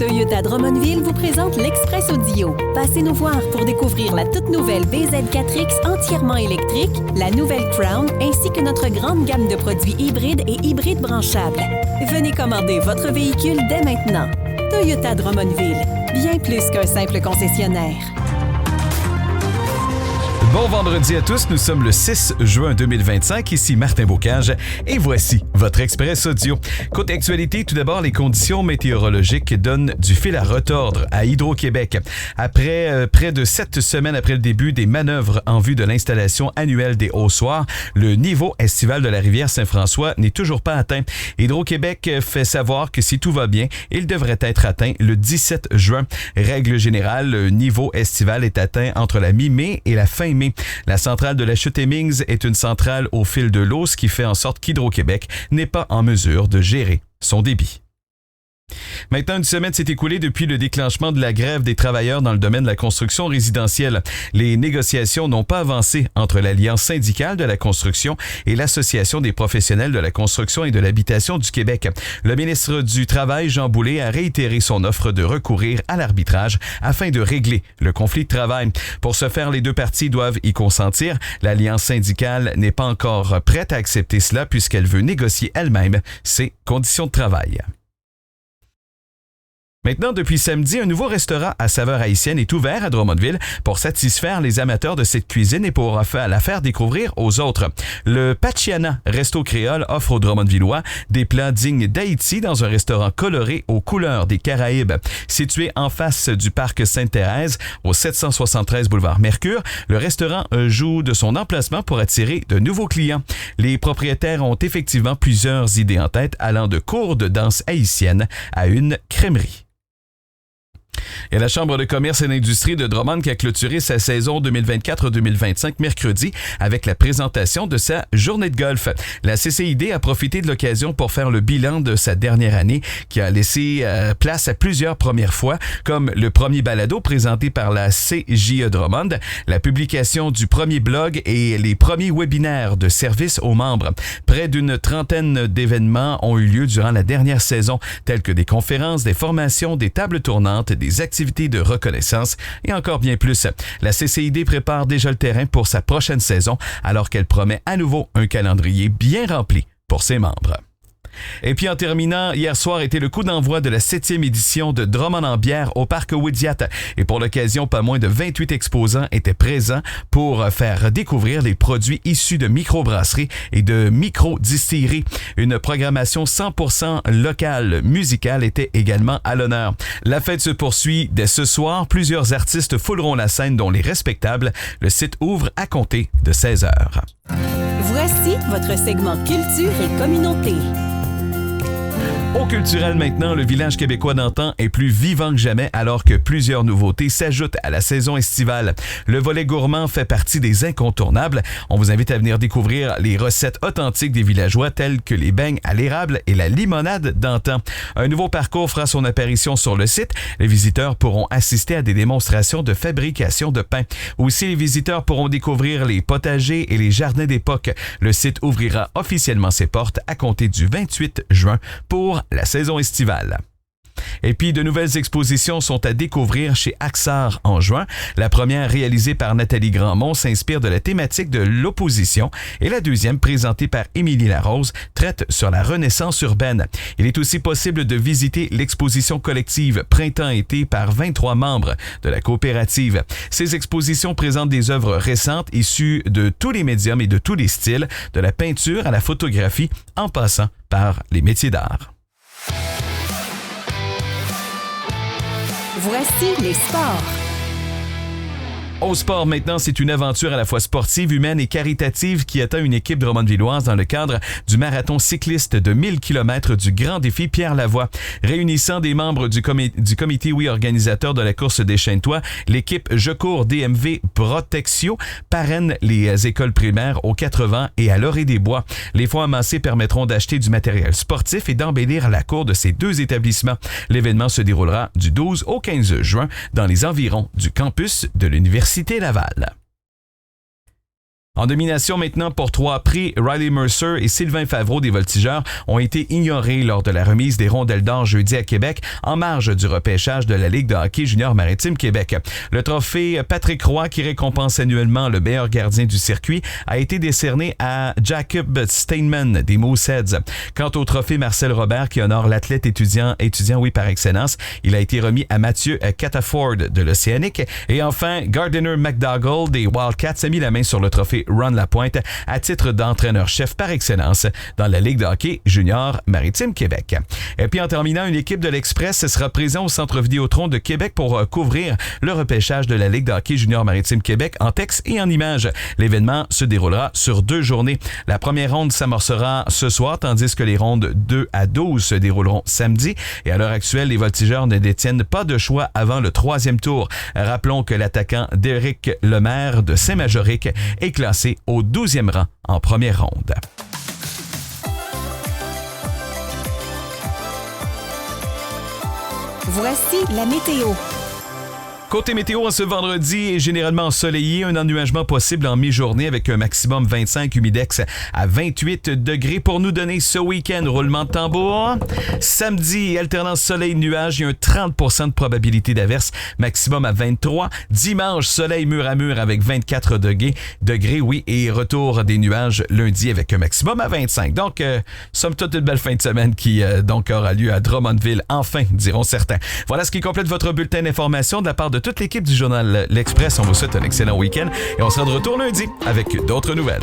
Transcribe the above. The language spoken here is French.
Toyota Drummondville vous présente l'Express Audio. Passez nous voir pour découvrir la toute nouvelle BZ4X entièrement électrique, la nouvelle Crown, ainsi que notre grande gamme de produits hybrides et hybrides branchables. Venez commander votre véhicule dès maintenant. Toyota Drummondville, bien plus qu'un simple concessionnaire. Bon vendredi à tous, nous sommes le 6 juin 2025, ici Martin Bocage et voici votre Express Audio. Côté actualité, tout d'abord, les conditions météorologiques donnent du fil à retordre à Hydro-Québec. Après près de 7 semaines après le début des manœuvres en vue de l'installation annuelle des haussoirs, le niveau estival de la rivière Saint-François n'est toujours pas atteint. Hydro-Québec fait savoir que si tout va bien, il devrait être atteint le 17 juin. Règle générale, le niveau estival est atteint entre la mi-mai et la fin mai. La centrale de la Chute-Hemmings est une centrale au fil de l'eau, ce qui fait en sorte qu'Hydro-Québec n'est pas en mesure de gérer son débit. Maintenant, une semaine s'est écoulée depuis le déclenchement de la grève des travailleurs dans le domaine de la construction résidentielle. Les négociations n'ont pas avancé entre l'Alliance syndicale de la construction et l'Association des professionnels de la construction et de l'habitation du Québec. Le ministre du Travail, Jean Boulet, a réitéré son offre de recourir à l'arbitrage afin de régler le conflit de travail. Pour ce faire, les deux parties doivent y consentir. L'Alliance syndicale n'est pas encore prête à accepter cela puisqu'elle veut négocier elle-même ses conditions de travail. Maintenant, depuis samedi, un nouveau restaurant à saveur haïtienne est ouvert à Drummondville pour satisfaire les amateurs de cette cuisine et pour la faire découvrir aux autres. Le Pachiana Resto Créole offre aux Drummondvillois des plats dignes d'Haïti dans un restaurant coloré aux couleurs des Caraïbes. Situé en face du parc Sainte-Thérèse, au 773 boulevard Mercure, le restaurant joue de son emplacement pour attirer de nouveaux clients. Les propriétaires ont effectivement plusieurs idées en tête, allant de cours de danse haïtienne à une crèmerie. Et la Chambre de commerce et d'industrie de Drummond qui a clôturé sa saison 2024-2025 mercredi avec la présentation de sa journée de golf. La CCID a profité de l'occasion pour faire le bilan de sa dernière année qui a laissé place à plusieurs premières fois, comme le premier balado présenté par la CJE Drummond, la publication du premier blog et les premiers webinaires de service aux membres. Près d'une trentaine d'événements ont eu lieu durant la dernière saison, tels que des conférences, des formations, des tables tournantes, des activités de reconnaissance et encore bien plus. La CCID prépare déjà le terrain pour sa prochaine saison alors qu'elle promet à nouveau un calendrier bien rempli pour ses membres. Et puis en terminant, hier soir était le coup d'envoi de la 7e édition de Drummond en bière au parc Ouidiat. Et pour l'occasion, pas moins de 28 exposants étaient présents pour faire découvrir les produits issus de microbrasseries et de micro-distilleries. Une programmation 100% locale musicale était également à l'honneur. La fête se poursuit dès ce soir. Plusieurs artistes fouleront la scène, dont les respectables. Le site ouvre à compter de 16h. Voici votre segment Culture et Communauté. Au culturel maintenant, le village québécois d'antan est plus vivant que jamais alors que plusieurs nouveautés s'ajoutent à la saison estivale. Le volet gourmand fait partie des incontournables. On vous invite à venir découvrir les recettes authentiques des villageois telles que les beignes à l'érable et la limonade d'antan. Un nouveau parcours fera son apparition sur le site. Les visiteurs pourront assister à des démonstrations de fabrication de pain. Aussi, les visiteurs pourront découvrir les potagers et les jardins d'époque. Le site ouvrira officiellement ses portes à compter du 28 juin pour la saison estivale. Et puis, de nouvelles expositions sont à découvrir chez Axar en juin. La première, réalisée par Nathalie Grandmont, s'inspire de la thématique de l'opposition et la deuxième, présentée par Émilie Larose, traite sur la renaissance urbaine. Il est aussi possible de visiter l'exposition collective Printemps-été par 23 membres de la coopérative. Ces expositions présentent des œuvres récentes issues de tous les médiums et de tous les styles, de la peinture à la photographie, en passant par les métiers d'art. Voici les sports. Au sport maintenant, c'est une aventure à la fois sportive, humaine et caritative qui atteint une équipe drummondvilloise dans le cadre du marathon cycliste de 1000 km du Grand Défi Pierre Lavoie. Réunissant des membres du comité organisateur de la course des Chênes-Toits, l'équipe Je cours DMV Protexio parraine les écoles primaires aux 80 et à l'Orée-des-Bois. Les fonds amassés permettront d'acheter du matériel sportif et d'embellir la cour de ces deux établissements. L'événement se déroulera du 12 au 15 juin dans les environs du campus de l'Université Laval. En domination maintenant pour 3 prix, Riley Mercer et Sylvain Favreau des Voltigeurs ont été ignorés lors de la remise des rondelles d'or jeudi à Québec en marge du repêchage de la Ligue de hockey junior maritime Québec. Le trophée Patrick Roy, qui récompense annuellement le meilleur gardien du circuit, a été décerné à Jacob Steinman des Mooseheads. Quant au trophée Marcel Robert, qui honore l'athlète étudiant par excellence, il a été remis à Mathieu Cataford de l'Océanique. Et enfin, Gardiner McDougall des Wildcats a mis la main sur le trophée Ron Lapointe à titre d'entraîneur-chef par excellence dans la Ligue de hockey junior maritime Québec. Et puis en terminant, une équipe de l'Express sera présente au Centre Vidéotron de Québec pour couvrir le repêchage de la Ligue de hockey junior maritime Québec en texte et en images. L'événement se déroulera sur 2 journées. La première ronde s'amorcera ce soir, tandis que les rondes 2 à 12 se dérouleront samedi. Et à l'heure actuelle, les Voltigeurs ne détiennent pas de choix avant le 3e tour. Rappelons que l'attaquant d'Éric Lemaire de Saint-Majorique est classé au 12e rang en première ronde. Voici la météo. Côté météo, ce vendredi est généralement ensoleillé, un ennuagement possible en mi-journée avec un maximum 25, humidex à 28 degrés. Pour nous donner ce week-end, roulement de tambour. Samedi, alternance soleil-nuage, il y a un 30% de probabilité d'averse, maximum à 23. Dimanche, soleil mur à mur avec 24 degrés, oui, et retour des nuages lundi avec un maximum à 25. Donc, somme toute une belle fin de semaine qui donc aura lieu à Drummondville, enfin, diront certains. Voilà ce qui complète votre bulletin d'information de la part de toute l'équipe du journal L'Express. On vous souhaite un excellent week-end et on sera de retour lundi avec d'autres nouvelles.